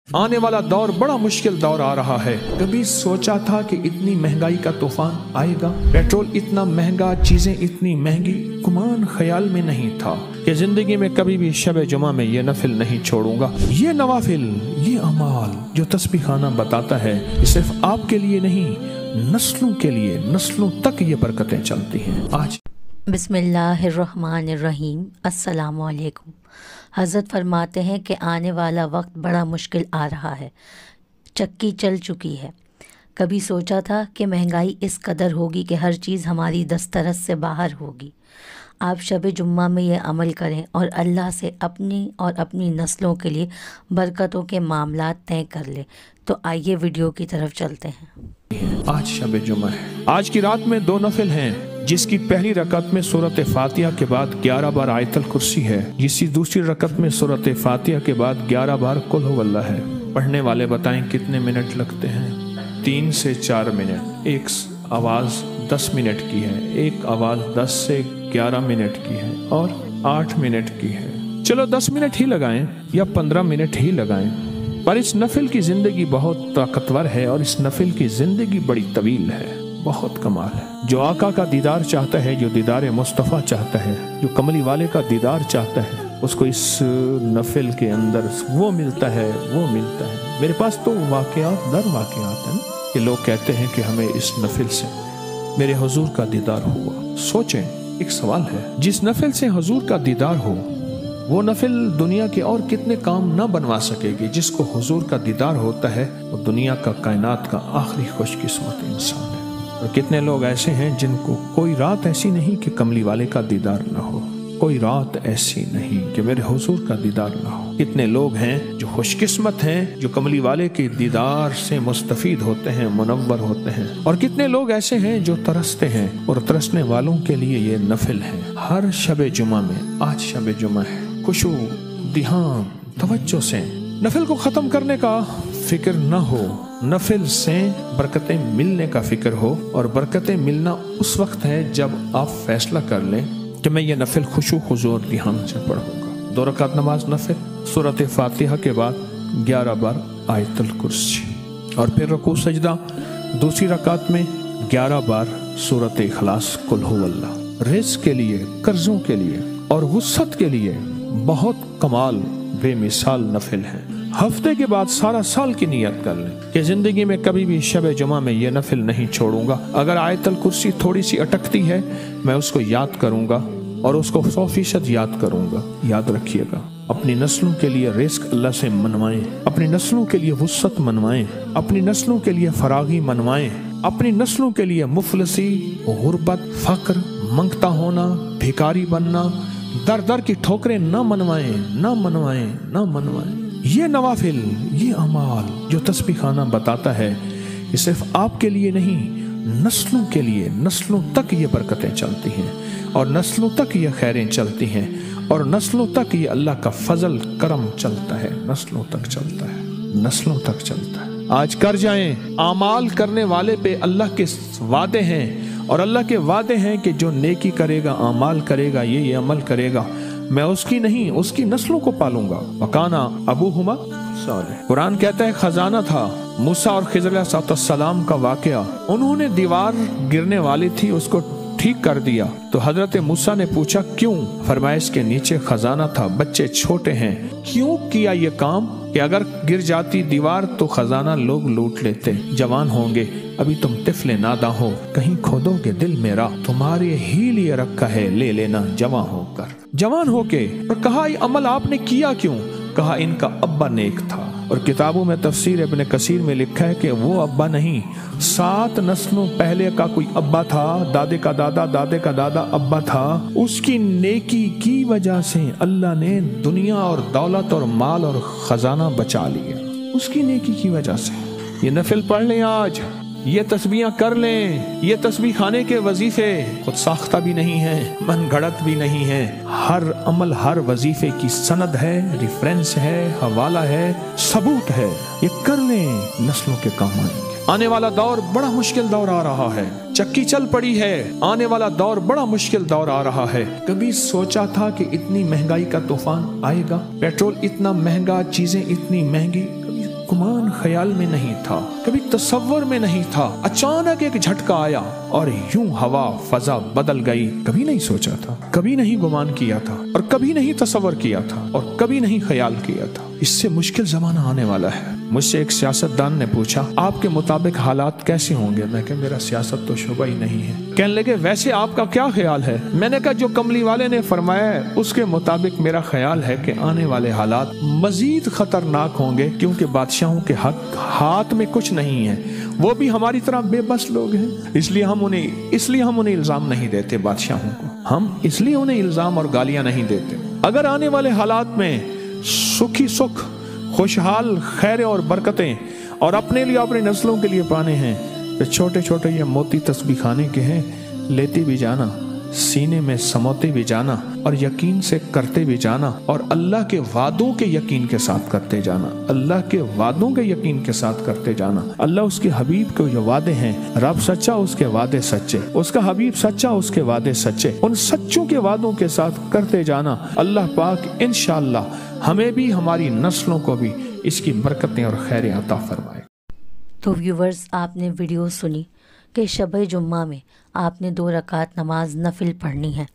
आने वाला दौर बड़ा मुश्किल दौर आ रहा है। कभी सोचा था कि इतनी महंगाई का तूफान आएगा, पेट्रोल इतना महंगा, चीजें इतनी महंगी, गुमान ख्याल में नहीं था कि जिंदगी में कभी भी शब जुमा में ये नफिल नहीं छोड़ूंगा। ये नवाफिल, ये अमाल जो तस्बीह खाना बताता है कि सिर्फ आपके लिए नहीं, नस्लों के लिए, नस्लों तक ये बरकतें चलती हैं। आज बिस्मिल्लाहिर्रहमानिर्रहीम। अस्सलामु अलैकुम। हज़रत फरमाते हैं कि आने वाला वक्त बड़ा मुश्किल आ रहा है, चक्की चल चुकी है। कभी सोचा था कि महंगाई इस कदर होगी कि हर चीज़ हमारी दस्तरस से बाहर होगी। आप शब जुम्मा में ये अमल करें और अल्लाह से अपनी और अपनी नस्लों के लिए बरकतों के मामलात तय कर लें। तो आइए वीडियो की तरफ चलते हैं। आज शब जुमा है। आज की रात में दो नफिल हैं, जिसकी पहली रकत में सूरत फातिहा के बाद 11 बार आयतल कुर्सी है, जिसकी दूसरी रकत में सूरत फातिहा के बाद 11 बार कुल हुवल्लाह है। पढ़ने वाले बताएं कितने मिनट लगते हैं? 3 से 4 मिनट। एक आवाज़ 10 मिनट की है, एक आवाज़ 10 से 11 मिनट की है और 8 मिनट की है। चलो 10 मिनट ही लगाएं या 15 मिनट ही लगाएं, पर इस नफिल की ज़िंदगी बहुत ताकतवर है और इस नफिल की ज़िंदगी बड़ी तवील है, बहुत कमाल है। जो आका का दीदार चाहता है, जो दीदार मुस्तफ़ा चाहता है, जो कमली वाले का दीदार चाहता है, उसको इस नफिल के अंदर वो मिलता है, वो मिलता है। मेरे पास तो वाक़यात दर वाक़यात है ना, कि लोग कहते हैं कि हमें इस नफिल से मेरे हुजूर का दीदार हुआ। सोचें, एक सवाल है, जिस नफिल से हुजूर का दीदार हो, वो नफिल दुनिया के और कितने काम न बनवा सकेगी। जिसको हुजूर का दीदार होता है वो दुनिया का, कायनात का आखिरी खुशकिस्मत इंसान है। और कितने लोग ऐसे हैं जिनको कोई रात ऐसी नहीं कि कमली वाले का दीदार ना हो, कोई रात ऐसी नहीं कि मेरे हुजूर का दीदार ना हो। कितने लोग हैं जो खुशकिस्मत हैं, जो कमली वाले के दीदार से मुस्तफीद होते हैं, मुनव्वर होते हैं। और कितने लोग ऐसे हैं जो तरसते हैं, और तरसने वालों के लिए ये नफिल है। हर शब जुमा में, आज शब जुमा है, खुशू, ध्यान, तवज्जो से नफिल को ख़त्म करने का फिक्र न हो, नफिल से बरकतें मिलने का फिक्र हो। और बरकतें मिलना उस वक्त है जब आप फैसला कर लें कि मैं ये नफिल खुशू, हुजूर, ध्यान से पढ़ूंगा। 2 रकात नमाज नफिल, सूरत फातिहा के बाद 11 बार आयतल कुर्सी और फिर रुकू सजदा। दूसरी रकात में 11 बार सूरत इखलास, कुल हुवल्लाह। रिज़्क़ के लिए, कर्जों के लिए और वुसअत के लिए बहुत कमाल, बेमिसाल नफिल है। हफ्ते के बाद सारा साल की नियत कर लें कि जिंदगी में कभी भी शब जुमा में ये नफिल नहीं छोड़ूंगा। अगर आयतल कुर्सी थोड़ी सी अटकती है, मैं उसको याद करूंगा और उसको 100% याद करूंगा। याद रखिएगा, अपनी नस्लों के लिए रिज़्क़ अल्लाह से मनवाएं, अपनी नस्लों के लिए वुसअत मनवाएं, अपनी नस्लों के लिए फरागी मनवाएं, अपनी नस्लों के लिए मुफलसी, गुर्बत, फक्र, मंगता होना, भिखारी बनना, दर दर की ठोकरें न मनवाएं, न मनवाएं, न मनवाएं। ये नवाफिल, ये अमाल जो तस्बीह खाना बताता है कि सिर्फ आपके लिए नहीं, नस्लों के लिए, नस्लों तक ये बरकतें चलती हैं और नस्लों तक ये खैरें चलती हैं और नस्लों तक ये अल्लाह का फजल करम चलता है, नस्लों तक चलता है, नस्लों तक चलता है। आज कर जाएं, आमाल करने वाले पे अल्लाह के वादे हैं और अल्लाह के वादे हैं कि जो नेकी करेगा, आमाल करेगा, ये अमल करेगा, मैं उसकी नहीं, उसकी नस्लों को पालूंगा। वकाना अबूहुमा सालिह। कुरान कहता है खजाना था मूसा और खिज़र अलैहिस्सलाम का वाकया। उन्होंने दीवार गिरने वाली थी, उसको ठीक कर दिया। तो हजरत मूसा ने पूछा क्यों? फरमाया इसके नीचे खजाना था, बच्चे छोटे हैं। क्यों किया ये काम? कि अगर गिर जाती दीवार तो खजाना लोग लूट लेते। जवान होंगे, अभी तुम तिफले नादा हो, कहीं खोदोगे दिल मेरा, तुम्हारे ही लिए रखा है, ले लेना जवान होकर। जवान होके। और कहा ये अमल आपने किया क्यों? कहा इनका अब्बा नेक था। और किताबों में तफसीर इब्न कसीर में लिखा है कि वो अब्बा नहीं, 7 नस्लों पहले का कोई अब्बा था, दादे का दादा, दादे का दादा अब्बा था। उसकी नेकी की वजह से अल्लाह ने दुनिया और दौलत और माल और खजाना बचा लिया, उसकी नेकी की वजह से। ये नफिल पढ़ लें आज, ये तस्बीहां कर लें। ये तस्बीह खाने के वजीफे खुद साख्ता भी नहीं है, मन घड़त भी नहीं है। हर अमल, हर वजीफे की सनद है, रेफरेंस है, हवाला है, सबूत है। ये कर लें, नस्लों के काम आएंगे। आने वाला दौर बड़ा मुश्किल दौर आ रहा है, चक्की चल पड़ी है। आने वाला दौर बड़ा मुश्किल दौर आ रहा है। कभी सोचा था कि इतनी महंगाई का तूफान आएगा, पेट्रोल इतना महंगा, चीजें इतनी महंगी, कभी गुमान ख्याल में नहीं था, कभी तसव्वुर में नहीं था। अचानक एक झटका आया और यूं हवा फजा बदल गई। कभी नहीं सोचा था, कभी नहीं गुमान किया था, और कभी नहीं तसव्वुर किया था, और कभी नहीं ख्याल किया था। इससे मुश्किल जमाना आने वाला है। मुझसे एक सियासतदान ने पूछा, आपके मुताबिक हालात कैसे होंगे? मैं कहा, मेरा सियासत तो शुबा ही नहीं है। कहने लगे, वैसे आपका क्या ख्याल है? मैंने कहा, जो कमली वाले ने फरमाया है उसके मुताबिक मेरा ख्याल है कि आने वाले हालात मजीद खतरनाक होंगे, क्योंकि बादशाहों के हाथ में कुछ नहीं है, वो भी हमारी तरह बेबस लोग हैं। इसलिए हम उन्हें इल्जाम नहीं देते बादशाहों को, हम इसलिए उन्हें इल्जाम और गालियां नहीं देते। अगर आने वाले हालात में सुखी सुख, खुशहाल खैर और बरकतें और अपने लिए अपनी नस्लों के लिए पाने हैं, तो छोटे छोटे ये मोती तस्बीह खाने के हैं, लेते भी जाना, सीने में समोते भी जाना, और यकीन से करते भी जाना, और अल्लाह के वादों के यकीन के साथ करते जाना, अल्लाह के वादों के यकीन के साथ करते जाना। अल्लाह उसके हबीब के जो वादे हैं, रब सच्चा उसके वादे सच्चे, उसका हबीब सच्चा उसके वादे सच्चे, उन सच्चों के वादों के साथ करते जाना। अल्लाह पाक इंशाअल्लाह हमें भी हमारी नस्लों को भी इसकी बरकतें और खैरें अता फरमाए। तो व्यूवर्स, आपने वीडियो सुनी कि शब-ए जुम्मा में आपने 2 रकात नमाज नफिल पढ़नी है।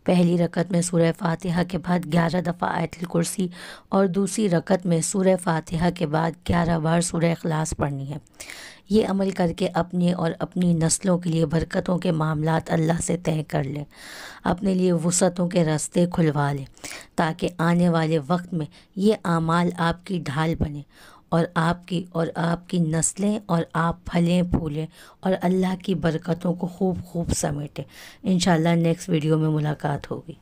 पहली रकत में सूरह फातिहा के बाद 11 दफ़ा आयतुल कुर्सी, और दूसरी रकत में सूरह फातिहा के बाद 11 बार सूरह इखलास पढ़नी है। ये अमल करके अपने और अपनी नस्लों के लिए बरकतों के मामलात अल्लाह से तय कर लें, अपने लिए वुसअतों के रास्ते खुलवा लें, ताकि आने वाले वक्त में ये आमाल आपकी ढाल बने, और आपकी नस्लें और आप फलें फूलें और अल्लाह की बरकतों को खूब समेटें। इंशाअल्लाह नेक्स्ट वीडियो में मुलाकात होगी।